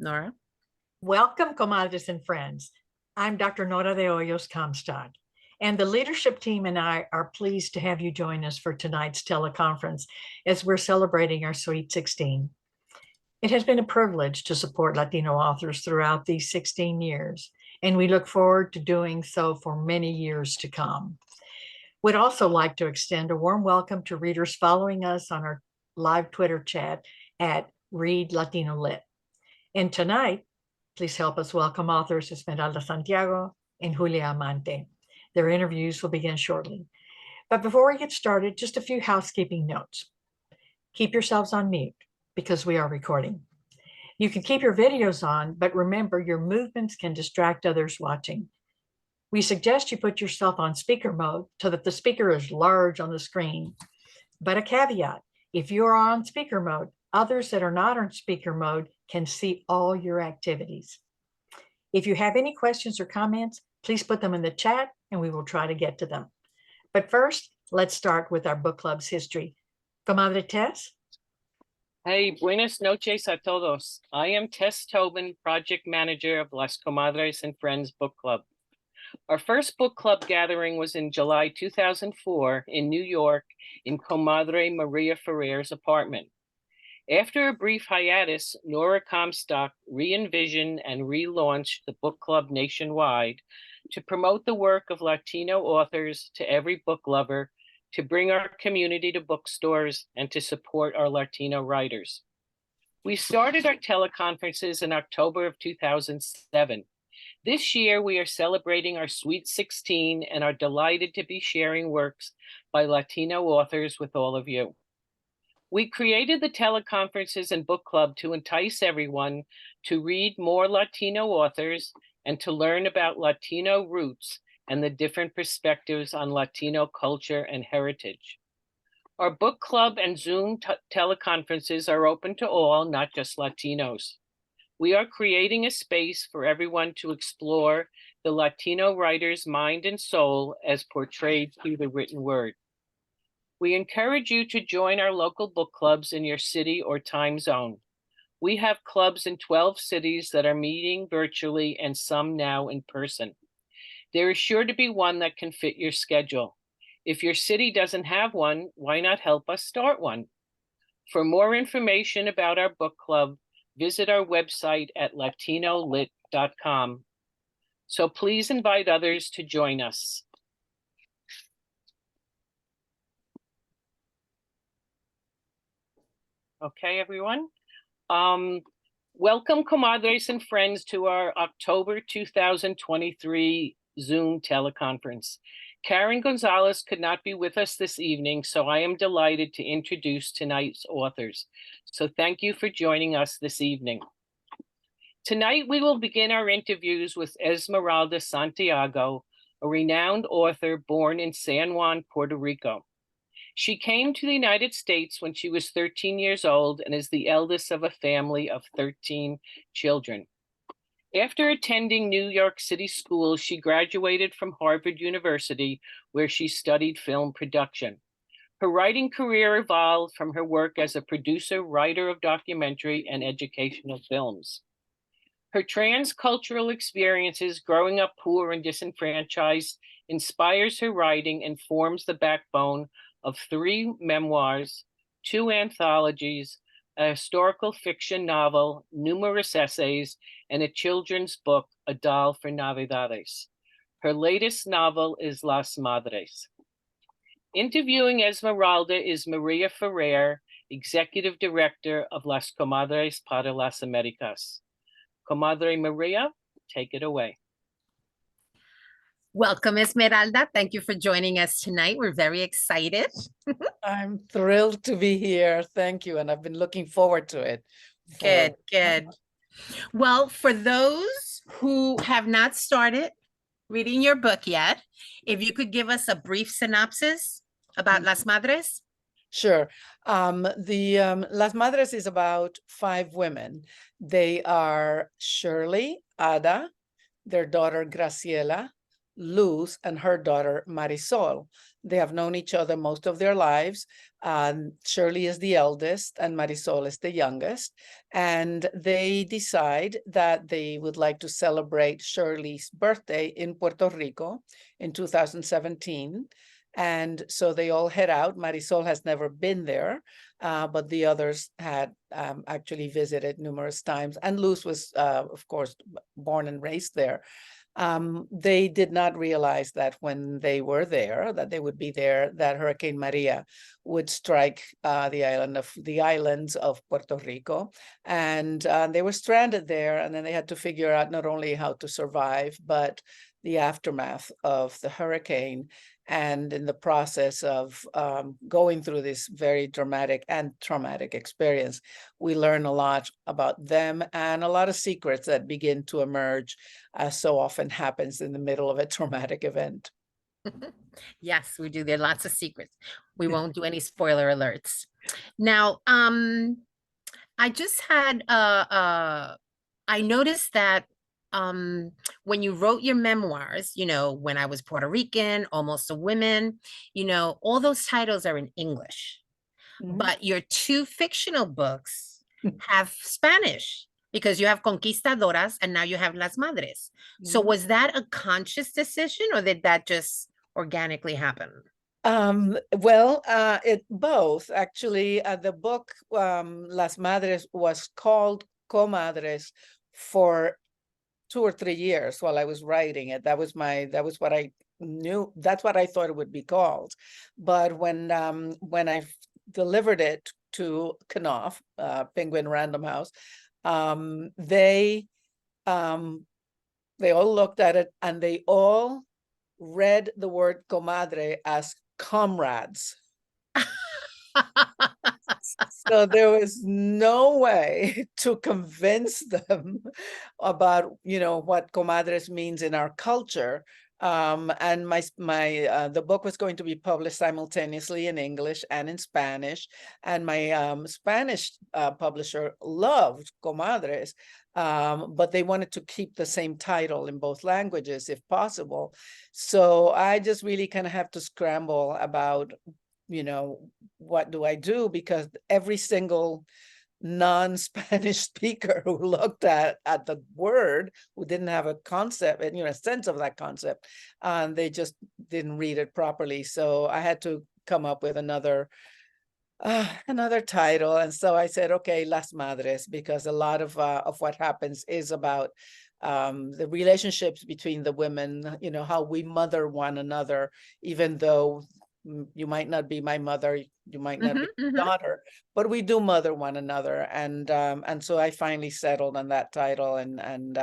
Nora? Welcome, Comadres and Friends. I'm Dr. Nora de Hoyos Comstock, and the leadership team and I are pleased to have you join us for tonight's teleconference as we're celebrating our Sweet 16. It has been a privilege to support Latino authors throughout these 16 years, and we look forward to doing so for many years to come. We'd also like to extend a warm welcome to readers following us on our live Twitter chat at Read Latino Lit. And tonight, please help us welcome authors Esmeralda Santiago and Julia Amante. Their interviews will begin shortly. But before we get started, just a few housekeeping notes. Keep yourselves on mute because we are recording. You can keep your videos on, but remember your movements can distract others watching. We suggest you put yourself on speaker mode so that the speaker is large on the screen. But a caveat, if you are on speaker mode, others that are not on speaker mode can see all your activities. If you have any questions or comments, please put them in the chat and we will try to get to them. But first, let's start with our book club's history. Comadre Tess? Hey, buenas noches a todos. I am Tess Tobin, project manager of Las Comadres and Friends Book Club. Our first book club gathering was in July 2004 in New York in Comadre Maria Ferrer's apartment. After a brief hiatus, Nora Comstock re-envisioned and relaunched the book club nationwide to promote the work of Latino authors to every book lover, to bring our community to bookstores, and to support our Latino writers. We started our teleconferences in October of 2007. This year, we are celebrating our Sweet 16 and are delighted to be sharing works by Latino authors with all of you. We created the teleconferences and book club to entice everyone to read more Latino authors and to learn about Latino roots and the different perspectives on Latino culture and heritage. Our book club and Zoom teleconferences are open to all, not just Latinos. We are creating a space for everyone to explore the Latino writer's mind and soul as portrayed through the written word. We encourage you to join our local book clubs in your city or time zone. We have clubs in 12 cities that are meeting virtually and some now in person. There is sure to be one that can fit your schedule. If your city doesn't have one, why not help us start one? For more information about our book club, visit our website at latinolit.com. So please invite others to join us. Okay, everyone. Welcome, Comadres and Friends, to our October 2023 Zoom teleconference. Karen Gonzalez could not be with us this evening, so I am delighted to introduce tonight's authors. So thank you for joining us this evening. Tonight, we will begin our interviews with Esmeralda Santiago, a renowned author born in San Juan, Puerto Rico. She came to the United States when she was 13 years old and is the eldest of a family of 13 children. After attending New York City school, she graduated from Harvard University, where she studied film production. Her writing career evolved from her work as a producer, writer of documentary and educational films. Her transcultural experiences growing up poor and disenfranchised inspires her writing and forms the backbone of 3 memoirs, 2 anthologies, a historical fiction novel, numerous essays, and a children's book, A Doll for Navidades. Her latest novel is Las Madres. Interviewing Esmeralda is Maria Ferrer, Executive Director of Las Comadres para las Américas. Comadre Maria, take it away. Welcome, Esmeralda. Thank you for joining us tonight. We're very excited. I'm thrilled to be here. Thank you. And I've been looking forward to it. Good. Well, for those who have not started reading your book yet, if you could give us a brief synopsis about Las Madres. Sure. Las Madres is about 5 women. They are Shirley, Ada, their daughter Graciela, Luz, and her daughter Marisol. They have known each other most of their lives. Shirley is the eldest and Marisol is the youngest. And they decide that they would like to celebrate Shirley's birthday in Puerto Rico in 2017. And so they all head out. Marisol has never been there, but the others had actually visited numerous times. And Luz was, of course, born and raised there. They did not realize that when they were there, that they would be there, that Hurricane Maria would strike the islands of Puerto Rico. And they were stranded there, and then they had to figure out not only how to survive, but the aftermath of the hurricane. And in the process of going through this very dramatic and traumatic experience, we learn a lot about them and a lot of secrets that begin to emerge, as so often happens in the middle of a traumatic event. Yes, we do. There are lots of secrets. We won't do any spoiler alerts. Now, I just had I noticed that when you wrote your memoirs, you know, When I Was Puerto Rican, Almost a Woman, you know, all those titles are in English. But your two fictional books have Spanish because you have Conquistadoras and now you have Las Madres. So was that a conscious decision or did that just organically happen? Well, it both actually. The book Las Madres was called Comadres for 2 or 3 years while I was writing it. That was what I knew. That's what I thought it would be called. But when I delivered it to Knopf, Penguin Random House, they all looked at it and they all read the word comadre as comrades. So there was no way to convince them about, you know, what comadres means in our culture. And the book was going to be published simultaneously in English and in Spanish. And my Spanish publisher loved comadres, but they wanted to keep the same title in both languages if possible. So I just really kind of have to scramble about, you know, what do I do? Because every single non-Spanish speaker who looked at the word, who didn't have a concept and, you know, a sense of that concept, they just didn't read it properly. So I had to come up with another title. And so I said, okay, Las Madres, because a lot of what happens is about the relationships between the women, you know, how we mother one another, even though you might not be my mother, you might not be my daughter, but we do mother one another. And so I finally settled on that title and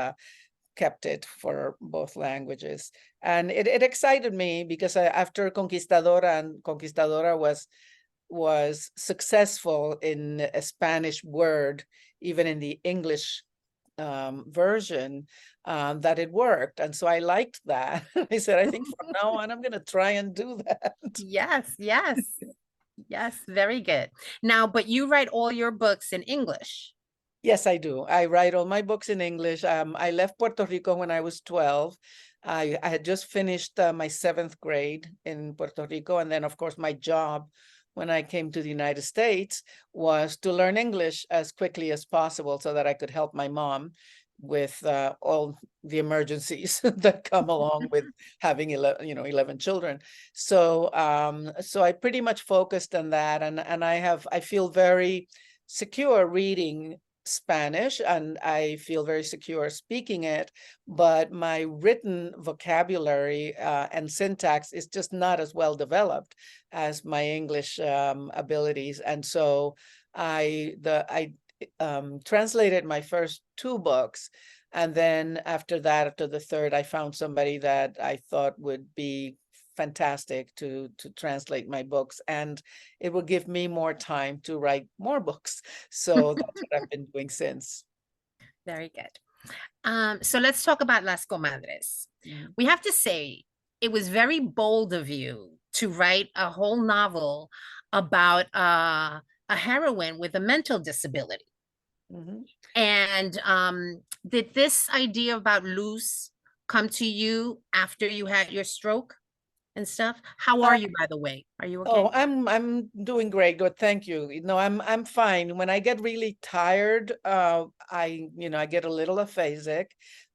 kept it for both languages. And it excited me because after Conquistadora, and Conquistadora was successful in a Spanish word, even in the English version, that it worked. And so I liked that. I said, I think from now on, I'm going to try and do that. Yes, yes, yes, very good. Now, but you write all your books in English. Yes, I do. I write all my books in English. I left Puerto Rico when I was 12. I had just finished my 7th grade in Puerto Rico. And then, of course, my job when I came to the United States was to learn English as quickly as possible so that I could help my mom with all the emergencies that come along with having 11 children. So so I pretty much focused on that, and I feel very secure reading Spanish, and I feel very secure speaking it, but my written vocabulary and syntax is just not as well developed as my English abilities. And so I translated my first 2 books, and then after that, after the third, I found somebody that I thought would be fantastic to translate my books, and it will give me more time to write more books. So that's what I've been doing since. Very good. So let's talk about Las Comadres. We have to say it was very bold of you to write a whole novel about a heroine with a mental disability. And did this idea about Luz come to you after you had your stroke and stuff? How are you, by the way? Are you okay? Oh, I'm doing great. Good, thank you. No, I'm fine. When I get really tired, I get a little aphasic.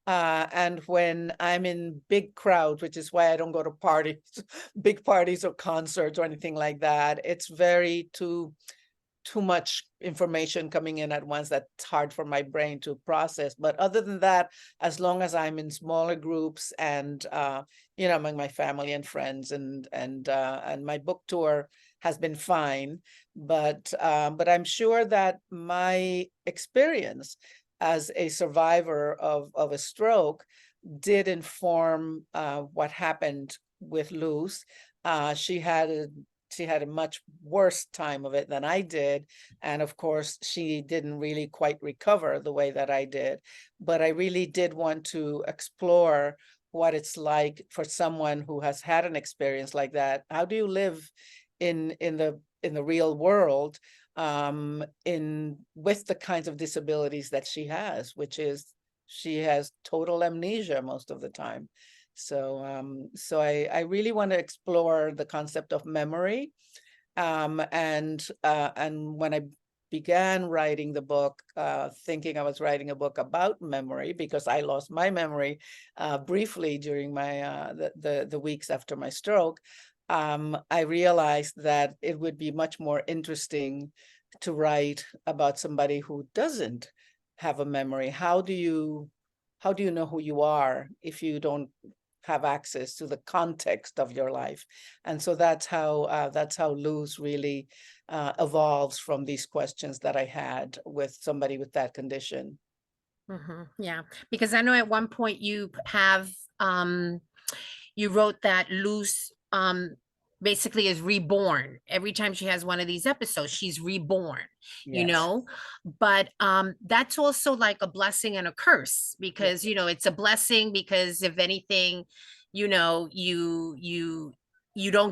And when I'm in big crowds, which is why I don't go to parties, big parties or concerts or anything like that, it's very too much information coming in at once that's hard for my brain to process. But other than that, as long as I'm in smaller groups and among my family and friends, and my book tour has been fine. But I'm sure that my experience as a survivor of a stroke did inform what happened with Luz. She had a much worse time of it than I did. And of course, she didn't really quite recover the way that I did. But I really did want to explore what it's like for someone who has had an experience like that. How do you live in the real world with the kinds of disabilities that she has, which is she has total amnesia most of the time. So I really want to explore the concept of memory. And when I began writing the book, thinking I was writing a book about memory, because I lost my memory briefly during my the weeks after my stroke, I realized that it would be much more interesting to write about somebody who doesn't have a memory. How do you know who you are if you don't have access to the context of your life? And so that's how Luz really evolves from these questions that I had with somebody with that condition. Yeah, because I know at one point you have you wrote that Luz basically is reborn every time she has one of these episodes. She's reborn, Yes. but that's also like a blessing and a curse, because it's a blessing because if anything, you don't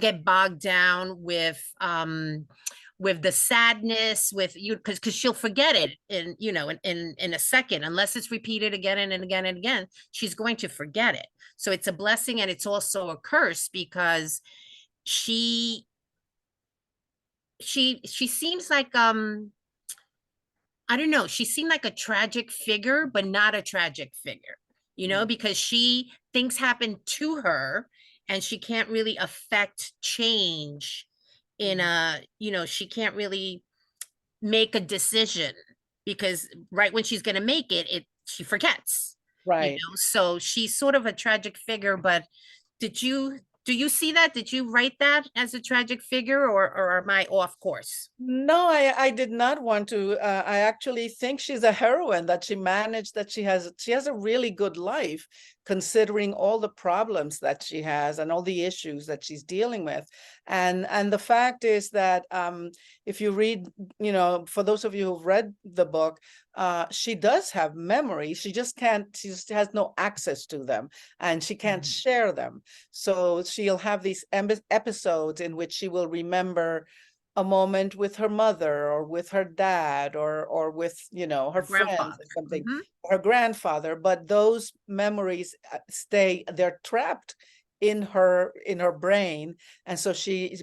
get bogged down with the sadness, with you, because she'll forget it in a second, unless it's repeated again and again and again. She's going to forget it. So it's a blessing and it's also a curse, because she seems like I don't know, she seemed like a tragic figure, but not a tragic figure, because things happen to her and she can't really affect change in she can't really make a decision, because right when she's going to make it, she forgets. Right. So she's sort of a tragic figure. But do you see that? Did you write that as a tragic figure, or am I off course? No, I did not want to. I actually think she's a heroine, that she managed, that she has a really good life, considering all the problems that she has and all the issues that she's dealing with. And the fact is that if you read, for those of you who've read the book, she does have memory. She just has no access to them, and she can't share them. So she'll have these episodes in which she will remember a moment with her mother or with her dad or with her friends or something, her grandfather, but those memories they're trapped in her brain. And so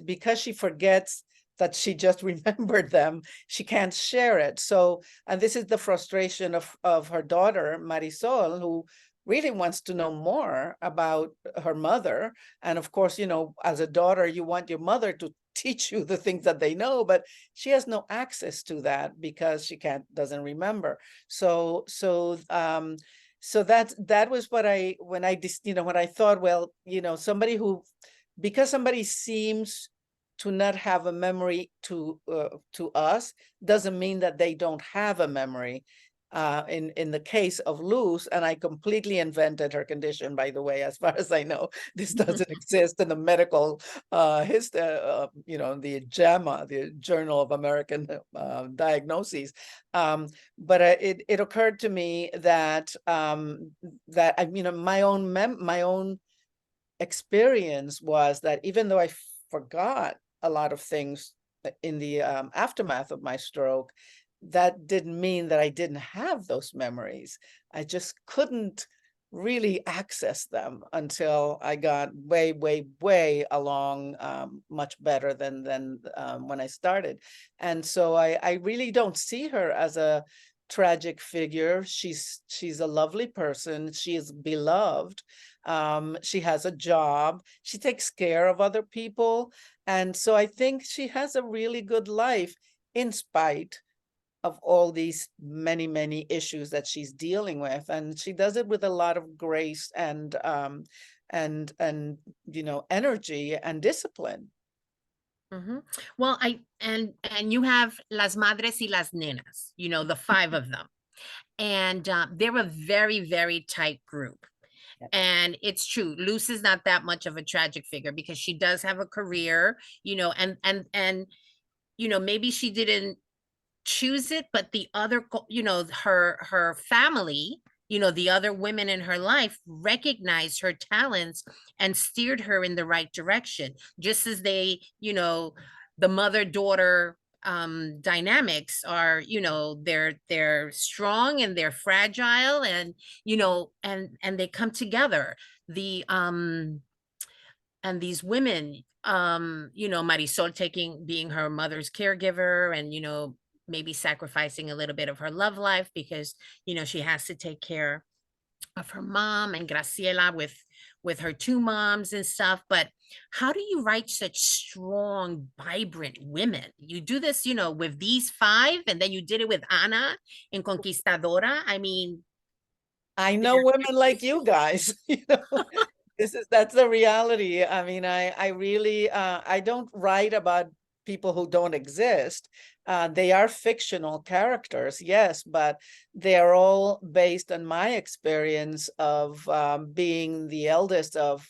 because she forgets that she just remembered them, she can't share it. So, and this is the frustration of her daughter Marisol, who really wants to know more about her mother. And of course, as a daughter, you want your mother to teach you the things that they know, but she has no access to that because she doesn't remember. So that was when I thought, well, because somebody seems to not have a memory to us, doesn't mean that they don't have a memory. In the case of Luz, and I completely invented her condition, by the way, as far as I know. This doesn't exist in the medical history, the JAMA, the Journal of American Diagnoses. But it occurred to me that my own experience was that even though I forgot a lot of things in the aftermath of my stroke, that didn't mean that I didn't have those memories. I just couldn't really access them until I got way, way, way along, much better than when I started. And so I really don't see her as a tragic figure. She's a lovely person. She is beloved. She has a job. She takes care of other people. And so I think she has a really good life in spite of all these many, many issues that she's dealing with. And she does it with a lot of grace and energy and discipline. Well, and you have Las Madres y las Nenas, the 5 of them. And they're a very, very tight group. Yep. And it's true, Luz is not that much of a tragic figure because she does have a career, and maybe she didn't choose it, but the other, her family, the other women in her life recognized her talents and steered her in the right direction, just as they, the mother-daughter dynamics are, they're strong and they're fragile, and and they come together. And these women, Marisol being her mother's caregiver, and maybe sacrificing a little bit of her love life because she has to take care of her mom, and Graciela with her 2 moms and stuff. But how do you write such strong, vibrant women? You do this, with these 5, and then you did it with Ana in Conquistadora. I mean, I know women like you guys, that's the reality. I mean, I really, I don't write about people who don't exist. They are fictional characters, yes, but they're all based on my experience of being the eldest of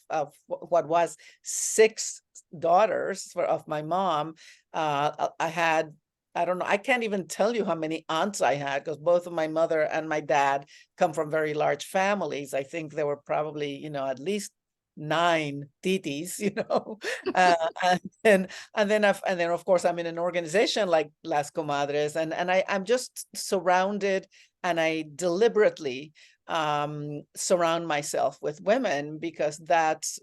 what was 6 daughters of my mom. I had, I don't know, I can't even tell you how many aunts I had, because both of my mother and my dad come from very large families. I think there were probably, at least 9 titis, and then of course I'm in an organization like Las Comadres, and I'm just surrounded, and I deliberately surround myself with women because that's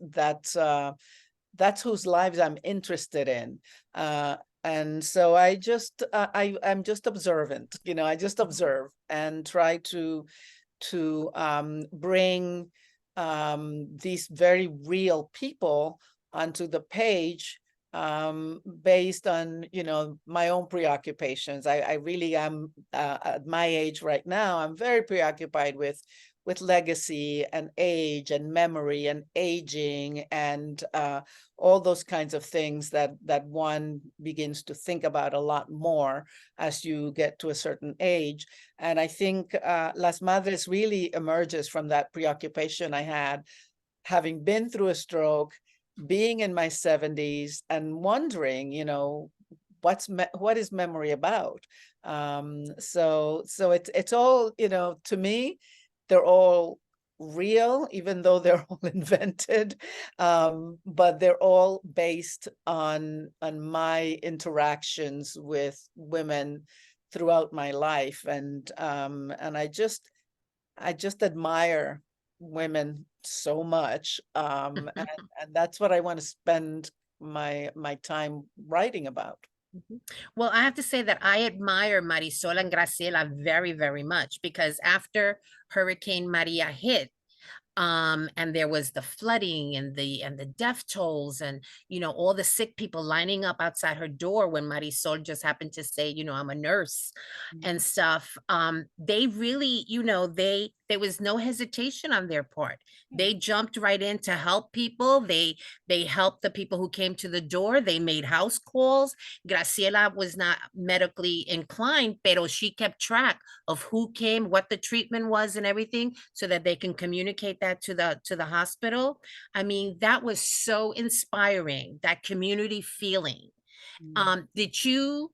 whose lives I'm interested in. And so I'm just observant, I just observe and try to bring these very real people onto the page, based on, my own preoccupations. I really am, at my age right now, I'm very preoccupied with legacy and age and memory and aging and all those kinds of things that one begins to think about a lot more as you get to a certain age. And I think Las Madres really emerges from that preoccupation I had, having been through a stroke, being in my 70s, and wondering, what is memory about? So it's all, to me, they're all real, even though they're all invented, but they're all based on my interactions with women throughout my life, and I just admire women so much, and that's what I want to spend my time writing about. Well, I have to say that I admire Marisol and Graciela very, very much, because after Hurricane Maria hit, and there was the flooding and the death tolls, and all the sick people lining up outside her door when Marisol just happened to say, I'm a nurse and stuff. They really, there was no hesitation on their part. They jumped right in to help people. They helped the people who came to the door. They made house calls. Graciela was not medically inclined, pero she kept track of who came, what the treatment was, and everything, so that they can communicate that to the hospital. I mean, that was so inspiring, that community feeling. Did you,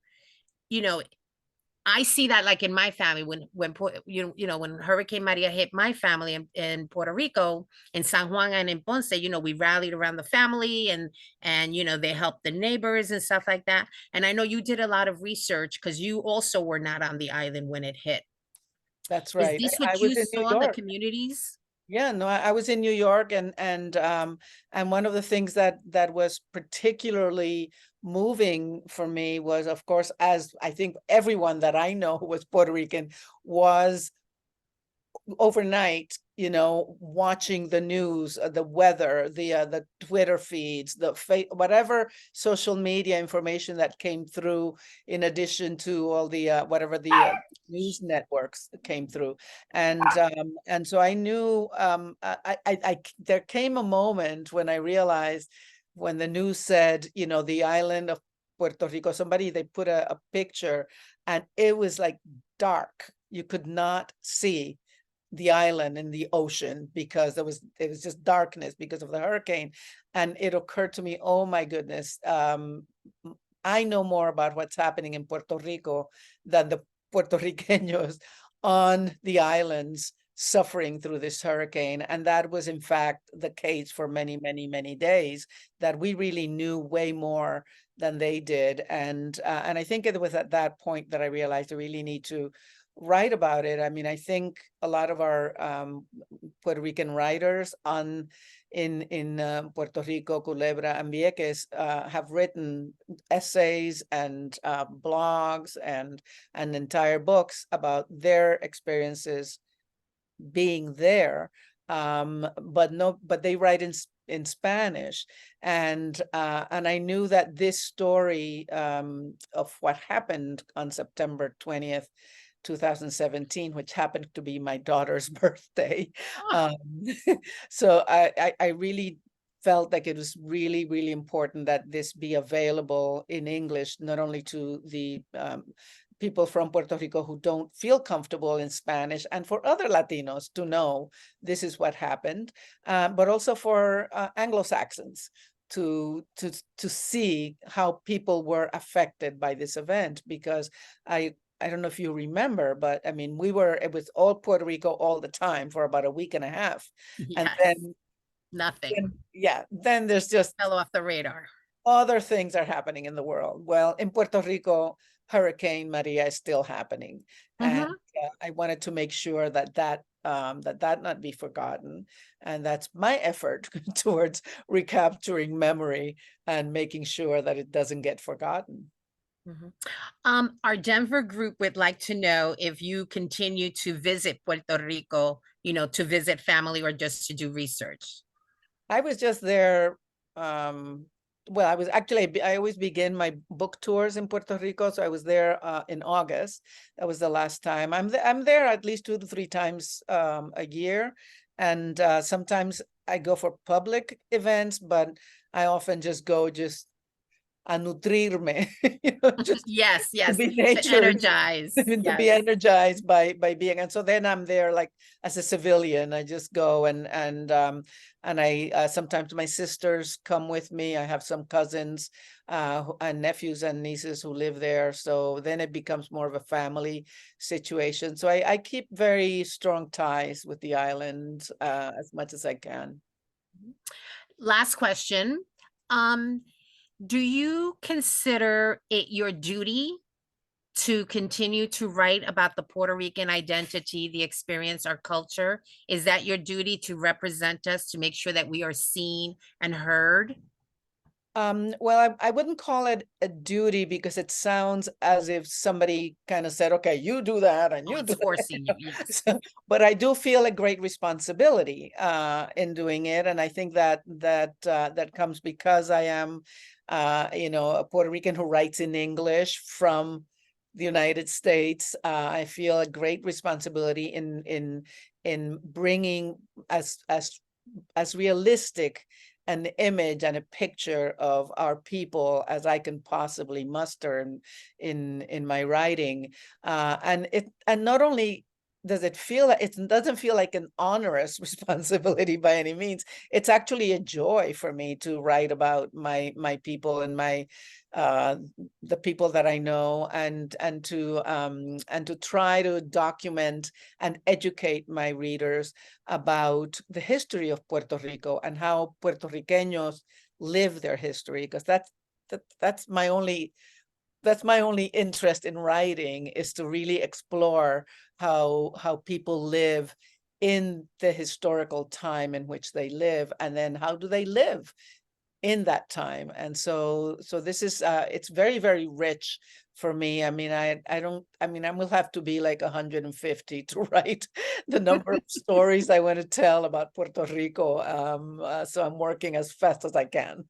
I see that like in my family, when when Hurricane Maria hit my family in Puerto Rico, in San Juan and in Ponce, we rallied around the family, and they helped the neighbors and stuff like that. And I know you did a lot of research because you also were not on the island when it hit. That's Is right. this I what was you in New saw, the York. communities? Yeah, no, I was in New York, and one of the things that was particularly moving for me was, of course, as I think everyone that I know who was Puerto Rican, was overnight, watching the news, the weather, the Twitter feeds, whatever social media information that came through, in addition to all the whatever the news networks came through, and so I knew, there came a moment when I realized, when the news said, the island of Puerto Rico, they put a picture, and it was like dark. You could not see the island in the ocean because it was just darkness because of the hurricane. And it occurred to me, oh my goodness, I know more about what's happening in Puerto Rico than the Puerto Ricanos on the islands suffering through this hurricane. And that was in fact the case for many, many, many days, that we really knew way more than they did. And I think it was at that point that I realized I really need to write about it. I mean, I think a lot of our Puerto Rican writers in Puerto Rico, Culebra, and Vieques have written essays and blogs and entire books about their experiences being there. But they write in Spanish, and I knew that this story of what happened on September 20th, 2017, which happened to be my daughter's birthday. So I really felt like it was really, really important that this be available in English, not only to the people from Puerto Rico who don't feel comfortable in Spanish, and for other Latinos to know this is what happened, but also for Anglo-Saxons to see how people were affected by this event. Because I don't know if you remember, but I mean, it was all Puerto Rico all the time for about a week and a half. And Yes. then Nothing. then there's just Fell off the radar. other things are happening in the world. Well, in Puerto Rico, Hurricane Maria is still happening. And I wanted to make sure that not be forgotten. And that's my effort towards recapturing memory and making sure that it doesn't get forgotten. Our Denver group would like to know if you continue to visit Puerto Rico, to visit family or just to do research. I was just there. Well, I always begin my book tours in Puerto Rico. So I was there in August. That was the last time. I'm there at least 2 to 3 times a year. And sometimes I go for public events, but I often just go a nutrirme, just Yes, to be to energize. to be energized by being. And so then I'm there like as a civilian. I just go and I sometimes my sisters come with me. I have some cousins and nephews and nieces who live there. So then it becomes more of a family situation. So I keep very strong ties with the island as much as I can. Last question. Do you consider it your duty to continue to write about the Puerto Rican identity, the experience, our culture? Is that your duty to represent us, to make sure that we are seen and heard? Well, I wouldn't call it a duty, because it sounds as if somebody kind of said, okay, you do that and you do It's forcing you, yes. But I do feel a great responsibility in doing it. And I think that comes because I am, a Puerto Rican who writes in English from the United States. I feel a great responsibility in bringing as realistic an image and a picture of our people as I can possibly muster in my writing. And not only does it doesn't feel like an onerous responsibility by any means. It's actually a joy for me to write about my people and the people that I know, and to try to document and educate my readers about the history of Puerto Rico and how Puerto Ricanos live their history, because that's my only interest in writing, is to really explore how people live in the historical time in which they live, and then how do they live in that time. And so this is it's very, very rich for me. I mean, I will have to be like 150 to write the number of stories I want to tell about Puerto Rico. So I'm working as fast as I can.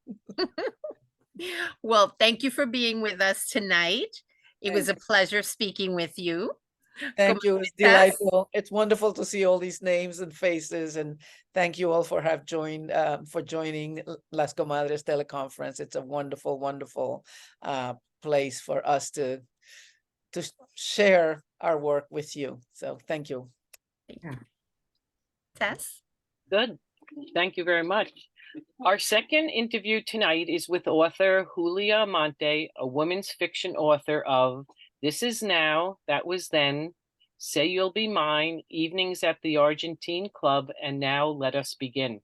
Well, thank you for being with us tonight. It was a Thank pleasure speaking with you. Thank you. It's Comadres. delightful. It's wonderful to see all these names and faces, and thank you all for joining Las Comadres teleconference. It's a wonderful, wonderful place for us to share our work with you. So thank you. Tess? Good. Thank you very much. Our second interview tonight is with author Julia Amante, a women's fiction author of This Is Now, That Was Then, Say You'll Be Mine, Evenings at the Argentine Club, and Now Let Us Begin.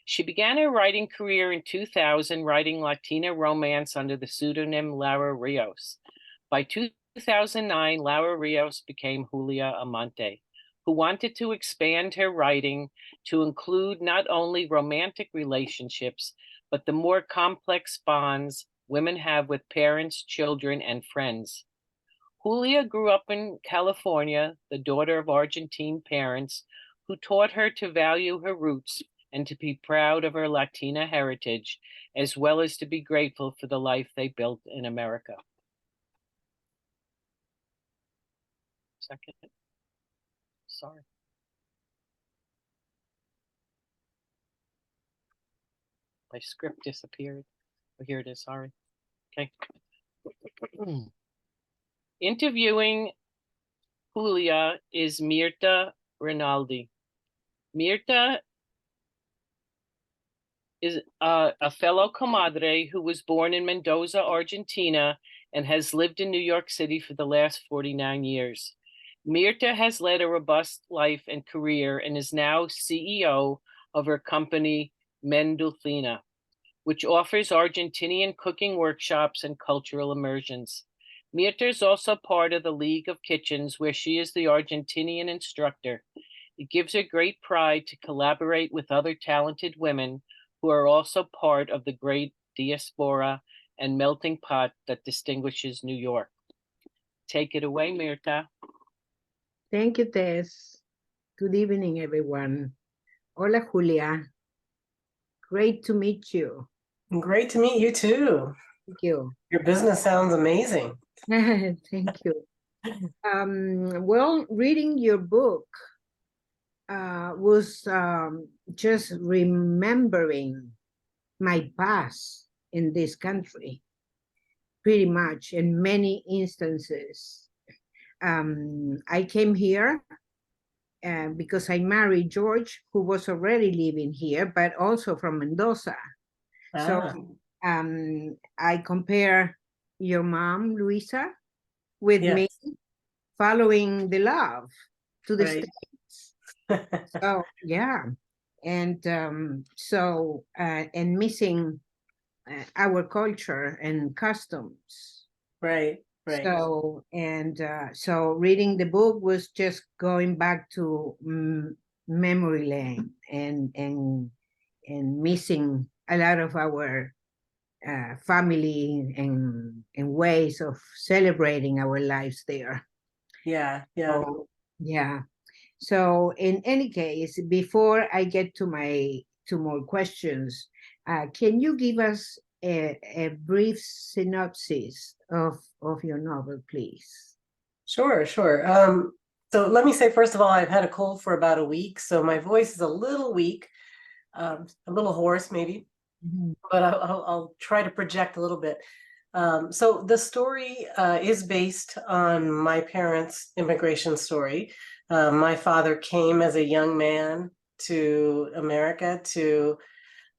She began her writing career in 2000, writing Latina romance under the pseudonym Laura Rios. By 2009, Laura Rios became Julia Amante, who wanted to expand her writing to include not only romantic relationships, but the more complex bonds women have with parents, children, and friends. Julia grew up in California, the daughter of Argentine parents who taught her to value her roots and to be proud of her Latina heritage, as well as to be grateful for the life they built in America. Second. Sorry. My script disappeared. Oh, here it is. Sorry. Okay. Interviewing Julia is Mirta Rinaldi. Mirta is a fellow comadre who was born in Mendoza, Argentina, and has lived in New York City for the last 49 years. Mirta has led a robust life and career and is now CEO of her company, Mendulfina, which offers Argentinian cooking workshops and cultural immersions. Mirta is also part of the League of Kitchens, where she is the Argentinian instructor. It gives her great pride to collaborate with other talented women who are also part of the great diaspora and melting pot that distinguishes New York. Take it away, Mirta. Thank you, Tess. Good evening, everyone. Hola, Julia. Great to meet you. Great to meet you too. Thank you. Your business sounds amazing. Thank you. Well, reading your book was just remembering my past in this country, pretty much in many instances. I came here because I married George, who was already living here, but also from Mendoza. So I compare your mom, Luisa, with me following the love to the States. So, yeah. And and missing our culture and customs. Right. So, so reading the book was just going back to memory lane and missing a lot of our family and ways of celebrating our lives there. Yeah. So, yeah. So in any case, before I get to more questions, can you give us a brief synopsis of your novel, please? Sure. So let me say, first of all, I've had a cold for about a week, so my voice is a little weak, a little hoarse maybe, but I'll try to project a little bit. So the story is based on my parents' immigration story. My father came as a young man to America to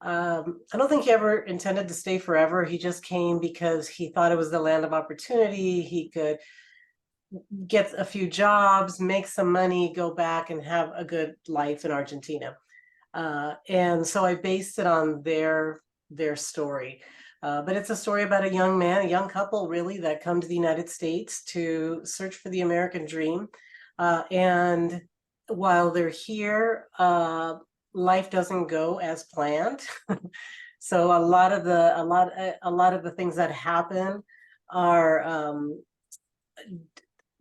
I don't think he ever intended to stay forever. He just came because he thought it was the land of opportunity. He could get a few jobs, make some money, go back and have a good life in Argentina. And so I based it on their story. But it's a story about a young man, a young couple really, that come to the United States to search for the American dream. And while they're here, life doesn't go as planned. So a lot of the things that happen are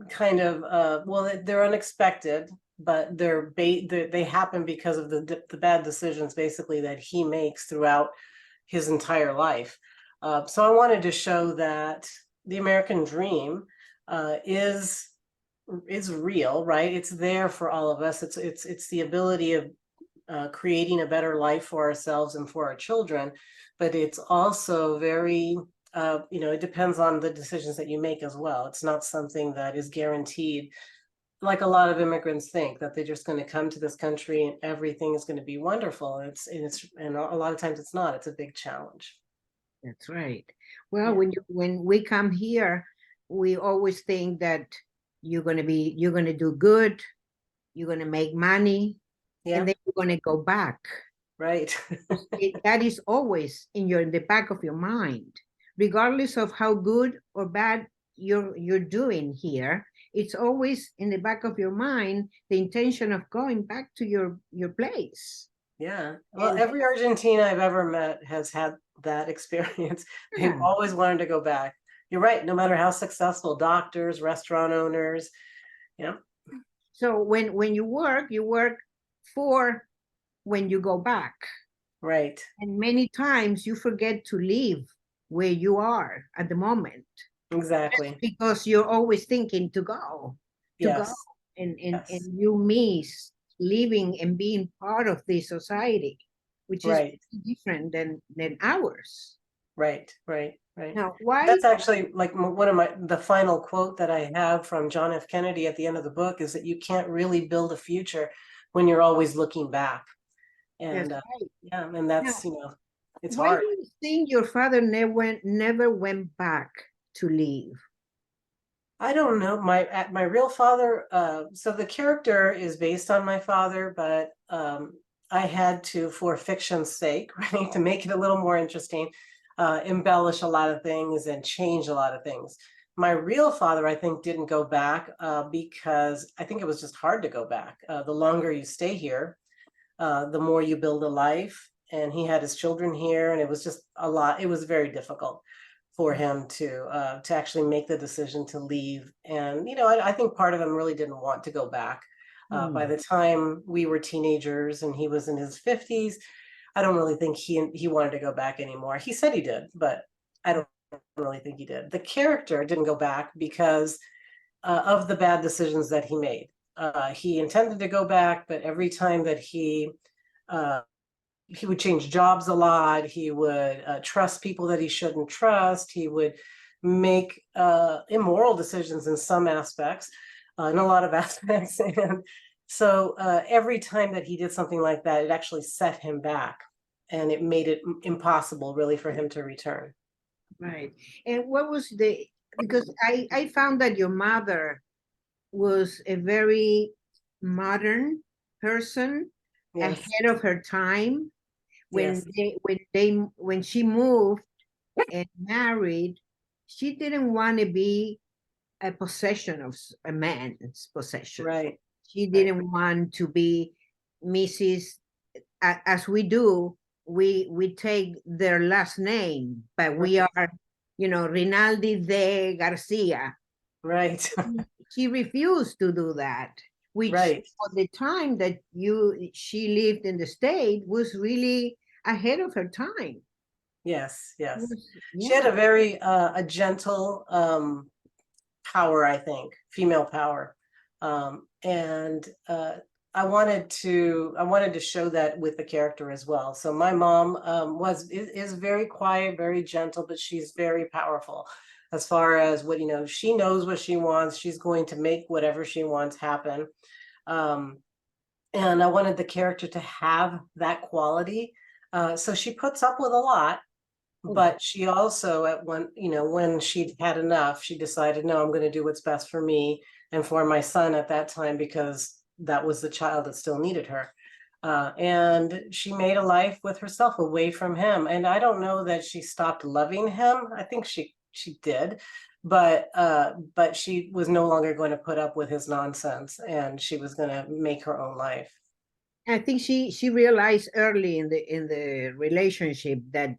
kind of well, they're unexpected, but they happen because of the bad decisions basically that he makes throughout his entire life. So I wanted to show that the American dream is real, right? It's there for all of us. It's the ability of creating a better life for ourselves and for our children, but it's also very it depends on the decisions that you make as well. It's not something that is guaranteed, like a lot of immigrants think, that they're just going to come to this country and everything is going to be wonderful. And a lot of times it's not. It's a big challenge. That's right. Well, Yeah. when we come here, we always think that you're gonna do good, you're gonna make money, Yeah, and then you're gonna go back. right. That is always in the back of your mind, regardless of how good or bad you're doing here. It's always in the back of your mind the intention of going back to your place. Yeah. Well, And- every Argentina I've ever met has had that experience. They've Yeah. always wanted to go back. You're right. No matter how successful, doctors, restaurant owners, yeah. So when you work for when you go back. Right. And many times you forget to leave where you are at the moment Exactly. because you're always thinking to go. Yes. And Yes. you miss living and being part of the society, which is Right. different than ours. Right. Right. Right. Now, why? That's actually like one of the final quote that I have from John F. Kennedy at the end of the book is that you can't really build a future when you're always looking back. And That's right. yeah, and that's, it's Why hard. do you think your father never went back to leave? I don't know. My real father, so the character is based on my father, but I had to, for fiction's sake, right, to make it a little more interesting, embellish a lot of things and change a lot of things. My real father, I think, didn't go back because I think it was just hard to go back. The longer you stay here, the more you build a life. And he had his children here, and it was just a lot. It was very difficult for him to actually make the decision to leave. And I think part of him really didn't want to go back. By the time we were teenagers and he was in his 50s, I don't really think he wanted to go back anymore. He said he did, but I don't really think he did. The character didn't go back because of the bad decisions that he made. He intended to go back, but every time that he would change jobs a lot. He would trust people that he shouldn't trust. He would make immoral decisions in some aspects, in a lot of aspects. And so every time that he did something like that, it actually set him back, and it made it impossible really for him to return. Right. And what was because I found that your mother was a very modern person, Yes. ahead of her time. Yes. When she moved and married, she didn't want to be a possession of a man's possession. Right. She didn't want to be Mrs. As we do, we take their last name, but we are, Rinaldi de Garcia. Right. She refused to do that, which Right. for the time that she lived in the state was really ahead of her time. Yes. Yes. She Yeah. had a very a gentle power, I think, female power. And I wanted to show that with the character as well. So my mom is very quiet, very gentle, but she's very powerful as far as what, she knows what she wants. She's going to make whatever she wants happen. And I wanted the character to have that quality. So she puts up with a lot, but she also when she'd had enough, she decided, no, I'm going to do what's best for me and for my son at that time, because that was the child that still needed her. And she made a life with herself away from him. And I don't know that she stopped loving him. I think she did, but she was no longer going to put up with his nonsense, and she was going to make her own life. I think she realized early in the relationship that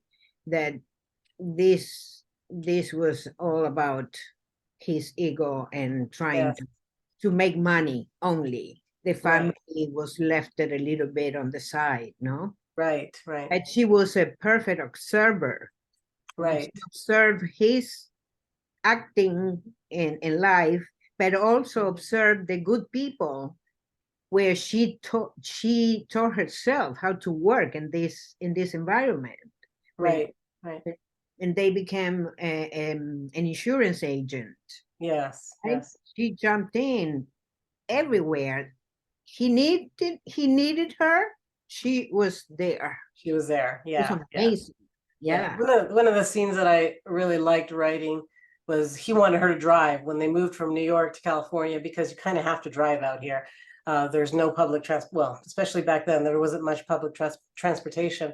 this was all about his ego and trying Yes. to make money only. The Right. family was left a little bit on the side, no? Right, right, And she was a perfect observer. right. She observed his acting in life, but also observed the good people where she taught herself how to work in this environment. Right, right. And they became an insurance agent. Yes, Right? yes. She jumped in everywhere. He needed her. She was there. She was there. It was Yeah, yeah. amazing. Yeah. One of the scenes that I really liked writing was he wanted her to drive when they moved from New York to California, because you kind of have to drive out here. There's no public transport. Well, especially back then, there wasn't much public transportation.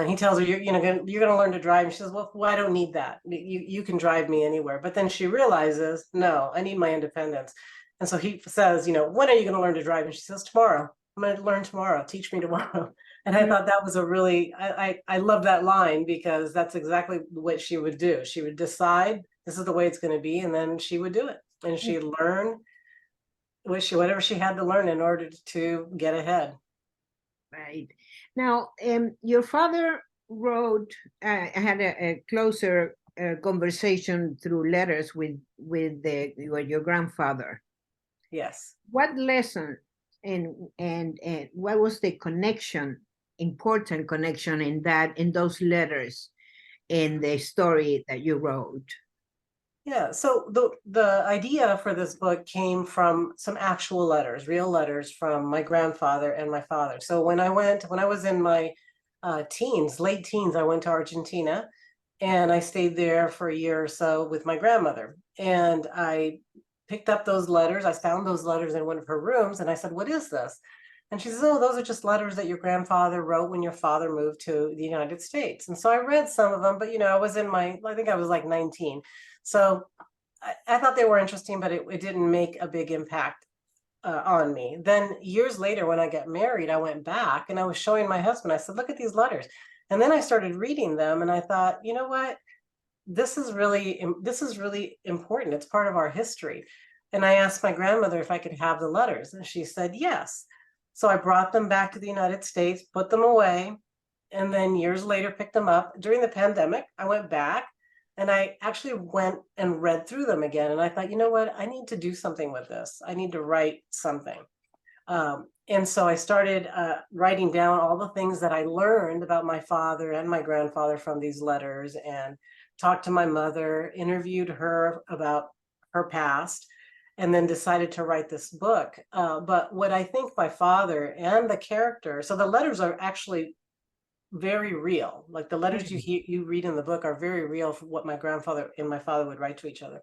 He tells her, you're gonna learn to drive. And she says, well, I don't need that. You can drive me anywhere. But then she realizes, no, I need my independence. And so he says, when are you gonna learn to drive? And she says, tomorrow. I'm gonna learn tomorrow. Teach me tomorrow. And I thought that was a really, I love that line, because that's exactly what she would do. She would decide this is the way it's going to be, and then she would do it. And she'd learn whatever she had to learn in order to get ahead. Right. Now, your father wrote, had a closer conversation through letters with your grandfather. Yes. What lesson and what was the important connection in those letters in the story that you wrote? Yeah, so the idea for this book came from some actual letters, real letters from my grandfather and my father. So when I was in my late teens, I went to Argentina, and I stayed there for a year or so with my grandmother. And I picked up those letters. I found those letters in one of her rooms, and I said, "What is this?" And she says, "Oh, those are just letters that your grandfather wrote when your father moved to the United States." And so I read some of them, but I think I was like 19. So I thought they were interesting, but it didn't make a big impact on me. Then years later, when I got married, I went back and I was showing my husband. I said, "Look at these letters." And then I started reading them, and I thought, you know what? This is really important. It's part of our history. And I asked my grandmother if I could have the letters, and she said yes. So I brought them back to the United States, put them away, and then years later picked them up. During the pandemic, I went back and I actually went and read through them again. And I thought, you know what? I need to do something with this. I need to write something. And so I started writing down all the things that I learned about my father and my grandfather from these letters, and talked to my mother, interviewed her about her past, and then decided to write this book. But what I think my father and the character, so the letters are actually very real. Like the letters you read in the book are very real for what my grandfather and my father would write to each other.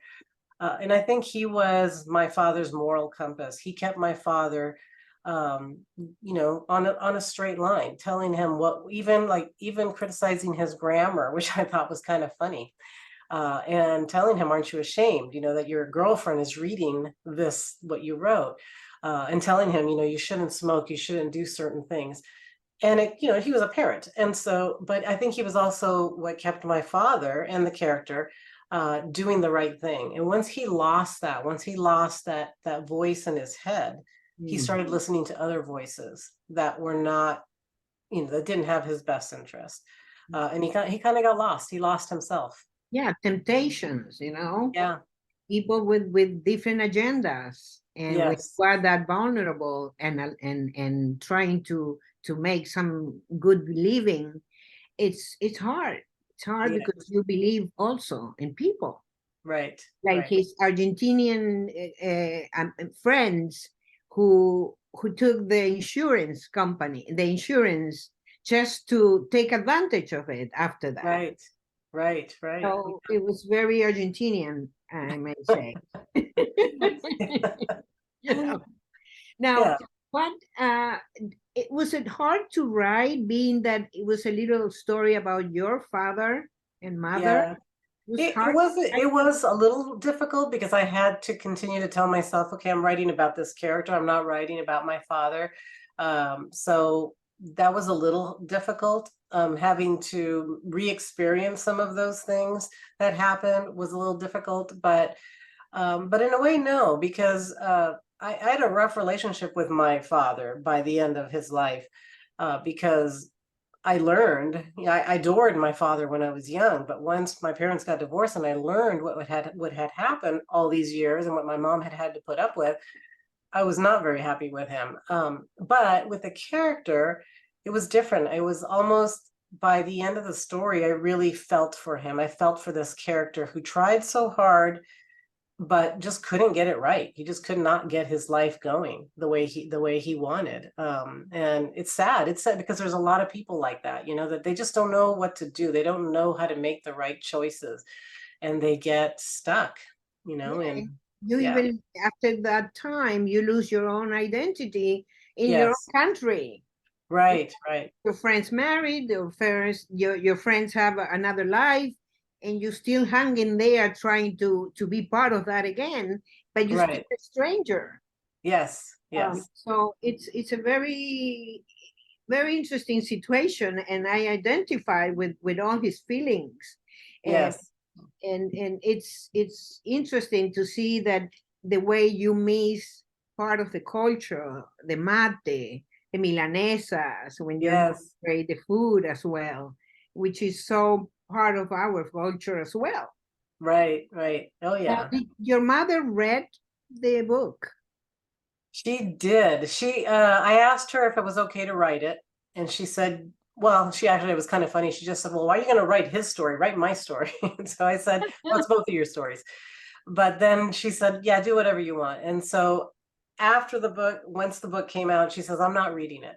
And I think he was my father's moral compass. He kept my father, on a straight line, telling him even criticizing his grammar, which I thought was kind of funny. And telling him, "Aren't you ashamed, that your girlfriend is reading what you wrote?" And telling him, you shouldn't smoke, you shouldn't do certain things. And he was a parent. And so, but I think he was also what kept my father and the character doing the right thing. And once he lost that voice in his head, he started listening to other voices that were not, that didn't have his best interest. And he kind of got lost. He lost himself. Yeah, temptations, Yeah. People with different agendas, and when Yes. you are that vulnerable and trying to make some good living, it's hard. It's hard Yes. because you believe also in people. Right. Like right. his Argentinian friends who took the insurance just to take advantage of it after that. Right. Right. Right. So it was very Argentinian, I may say. Now, Yeah. what was it hard to write, being that it was a little story about your father and mother? It was a little difficult because I had to continue to tell myself, okay, I'm writing about this character. I'm not writing about my father. So that was a little difficult. Having to re-experience some of those things that happened was a little difficult, but in a way, no, because I had a rough relationship with my father by the end of his life, because I learned, I adored my father when I was young, but once my parents got divorced and I learned what had happened all these years and what my mom had to put up with, I was not very happy with him. But with the character, it was different. It was almost by the end of the story, I really felt for him. I felt for this character who tried so hard but just couldn't get it right. He just could not get his life going the way he wanted. And it's sad. It's sad because there's a lot of people like that, you know, that they just don't know what to do. They don't know how to make the right choices, and they get stuck, you know. Yeah, And you even after that time, you lose your own identity in your own country. Right. Your friends married, your friends have another life, and you still hanging there trying to be part of that again, but you're still a stranger. Yes. So it's a very, very interesting situation, and I identify with all his feelings. And it's interesting to see that the way you miss part of the culture, the mate, the milanesas, when you're the food as well, which is so part of our culture as well. Right. Oh yeah. Did your mother read the book? She did. I asked her if it was okay to write it, and she said, well, it was kind of funny. She just said, well, why are you going to write his story? Write my story. And so I said, well, it's both of your stories. But then she said, yeah, do whatever you want. And so after once the book came out, she says, I'm not reading it.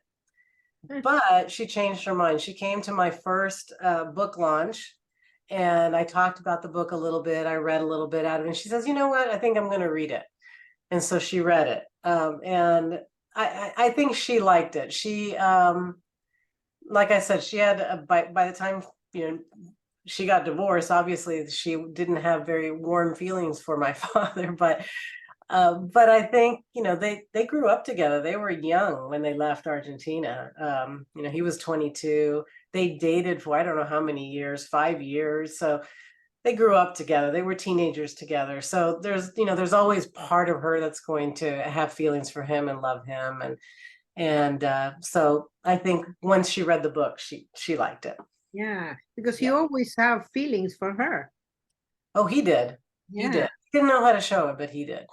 But she changed her mind. She came to my first book launch, and I talked about the book a little bit. I read a little bit out of it. And she says, you know what? I think I'm going to read it. And so she read it. And I think she liked it. She, like I said, she had, by the time, you know, she got divorced, obviously she didn't have very warm feelings for my father, but I think, you know, they grew up together. They were young when they left Argentina. You know, he was 22. They dated for I don't know how many years, 5 years. So they grew up together. They were teenagers together. So there's always part of her that's going to have feelings for him and love him. And so I think once she read the book, she liked it. Yeah, because he always have feelings for her. Oh, he did. Yeah. He did. He didn't know how to show it, but he did.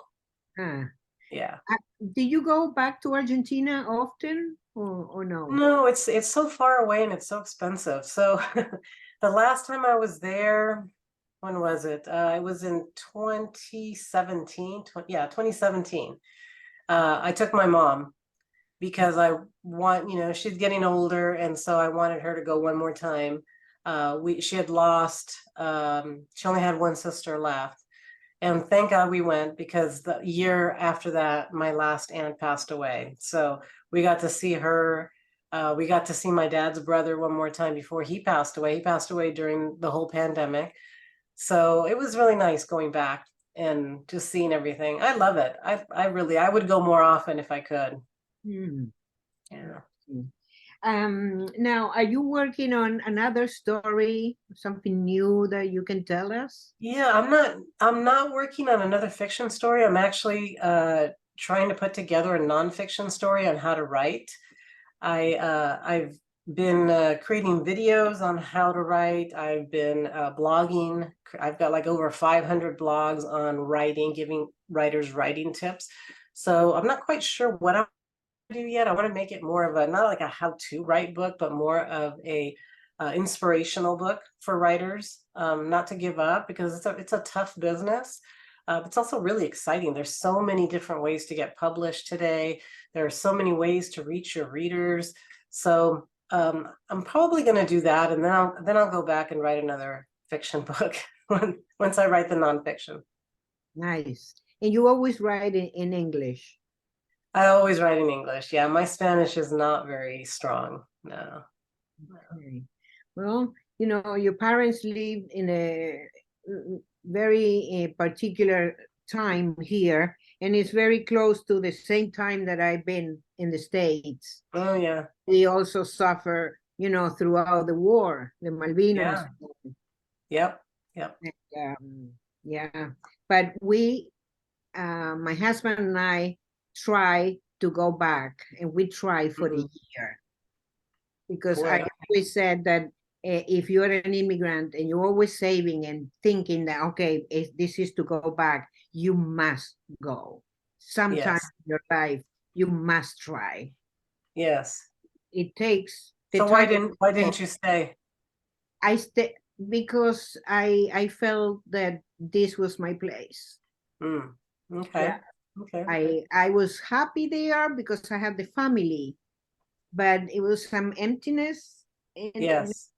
Yeah. Did you go back to Argentina often or no? No, it's so far away and it's so expensive. So the last time I was there, when was it? It was in 2017. 2017. I took my mom because she's getting older, and so I wanted her to go one more time. She had lost, she only had one sister left. And thank God we went, because the year after that, my last aunt passed away. So we got to see her. We got to see my dad's brother one more time before he passed away. He passed away during the whole pandemic. So it was really nice going back and just seeing everything. I love it. I would go more often if I could. Yeah. Now, are you working on another story, something new that you can tell us? Yeah, I'm not working on another fiction story. I'm actually trying to put together a nonfiction story on how to write. I've been creating videos on how to write. I've been blogging. I've got like over 500 blogs on writing, giving writers writing tips. So I'm not quite sure what I'm do yet. I want to make it more of not like a how-to write book, but more of a inspirational book for writers, not to give up, because it's a tough business. It's also really exciting. There's so many different ways to get published today. There are so many ways to reach your readers. So I'm probably going to do that, and then I'll go back and write another fiction book once I write the nonfiction. Nice. And you always write in English? I always write in English. Yeah, my Spanish is not very strong. No. Okay. Well, you know, your parents lived in very particular time here, and it's very close to the same time that I've been in the States. Oh yeah. We also suffer, throughout the war, the Malvinas. Yep. Yep. Yeah, but my husband and I try to go back, and we try for a year, because Boy. I always said that if you're an immigrant and you're always saving and thinking that, okay, if this is to go back, you must go. Sometime Yes. in your life, you must try. Yes. It takes the So time. why didn't you stay? I stay because I felt that this was my place. Okay. Yeah. Okay. I was happy there because I had the family, but it was some emptiness, and Yes.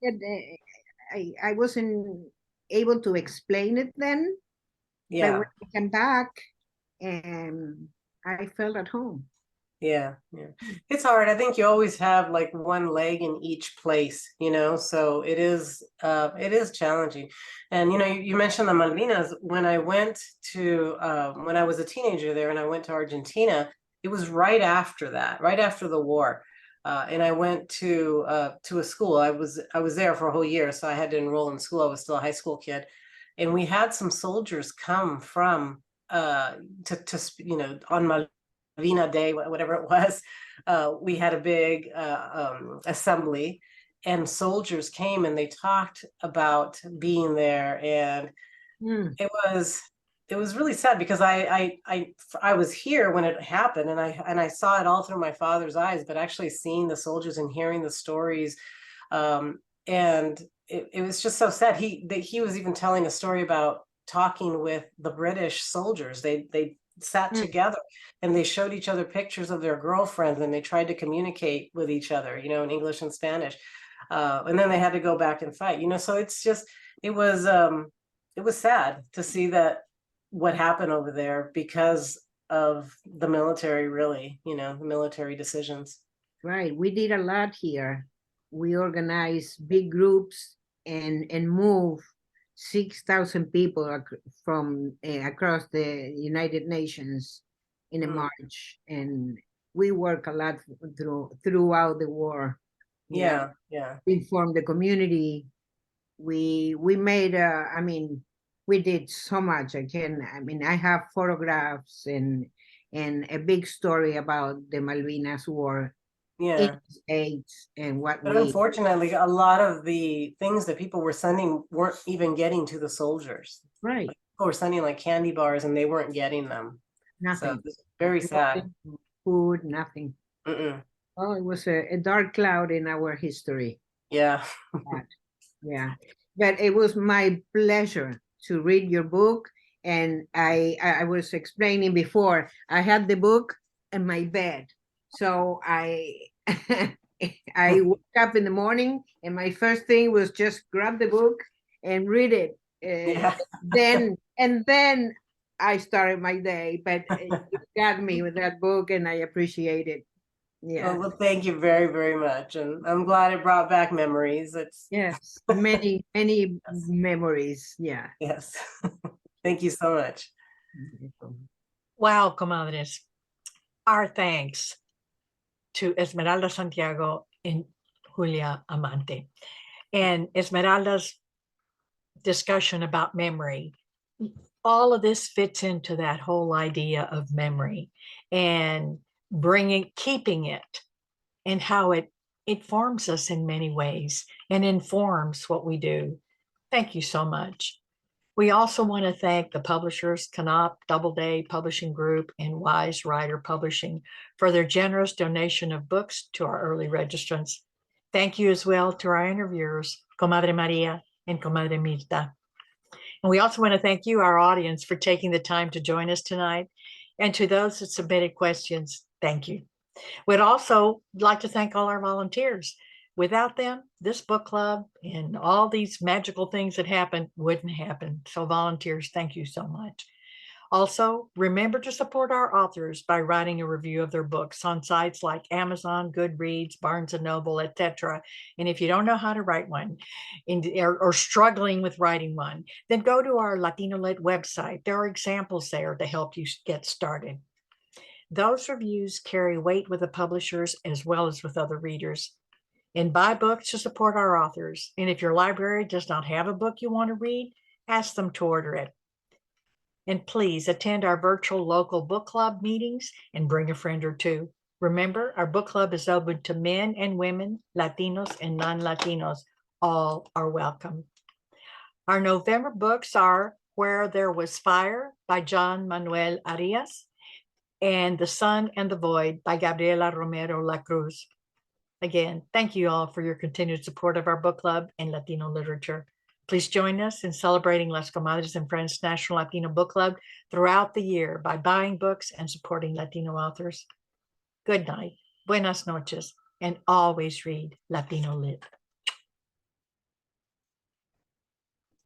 I wasn't able to explain it then. But Yeah. when I came back, I felt at home. Yeah. It's hard. I think you always have like one leg in each place, so it is challenging. And you mentioned the Malvinas. When I went to when I was a teenager there and I went to Argentina, it was right after that, right after the war. And I went to a school. I was there for a whole year, so I had to enroll in school. I was still a high school kid. And we had some soldiers come from to on Malvina Day, whatever it was, we had a big assembly, and soldiers came and they talked about being there, and it was really sad because I was here when it happened, and I saw it all through my father's eyes, but actually seeing the soldiers and hearing the stories, and it was just so sad. He was even telling a story about talking with the British soldiers. They sat together and they showed each other pictures of their girlfriends, and they tried to communicate with each other, in English and Spanish. And then they had to go back and fight, so it's just, it was sad to see that what happened over there because of the military, really, the military decisions. Right. We did a lot here. We organized big groups and move 6,000 people from across the United Nations in a march, and we work a lot throughout the war. Yeah. We formed the community. We made we did so much. I have photographs and a big story about the Malvinas War. Yeah. States and what But we unfortunately, a lot of the things that people were sending weren't even getting to the soldiers. right. Like, people were sending like candy bars and they weren't getting them. Nothing. So it's very sad. Food, nothing. Oh, it was a dark cloud in our history. Yeah. Yeah. But it was my pleasure to read your book. And I was explaining before, I had the book in my bed. So I I woke up in the morning and my first thing was just grab the book and read it. Yeah. Then I started my day, but you got me with that book and I appreciate it. Yeah. Well, thank you very, very much. And I'm glad it brought back memories. Yes, many memories. Yeah. Yes. Thank you so much. Wow, comadres. Our thanks to Esmeralda Santiago and Julia Amante. And Esmeralda's discussion about memory, all of this fits into that whole idea of memory and keeping it, and how it forms us in many ways and informs what we do. Thank you so much. We also want to thank the publishers, Knopf, Doubleday Publishing Group, and Wise Writer Publishing for their generous donation of books to our early registrants. Thank you as well to our interviewers, Comadre Maria and Comadre Mirta. And we also want to thank you, our audience, for taking the time to join us tonight. And to those that submitted questions, thank you. We'd also like to thank all our volunteers. Without them, this book club and all these magical things that happen wouldn't happen. So volunteers, thank you so much. Also, remember to support our authors by writing a review of their books on sites like Amazon, Goodreads, Barnes & Noble, etc. And if you don't know how to write one or struggling with writing one, then go to our Latino Lit website. There are examples there to help you get started. Those reviews carry weight with the publishers as well as with other readers. And buy books to support our authors. And if your library does not have a book you want to read, ask them to order it. And please attend our virtual local book club meetings and bring a friend or two. Remember, our book club is open to men and women, Latinos and non-Latinos. All are welcome. Our November books are Where There Was Fire by John Manuel Arias and The Sun and the Void by Gabriela Romero La Cruz. Again, thank you all for your continued support of our book club and Latino literature. Please join us in celebrating Las Comadres and Friends National Latino Book Club throughout the year by buying books and supporting Latino authors. Good night, buenas noches, and always read Latino Lit.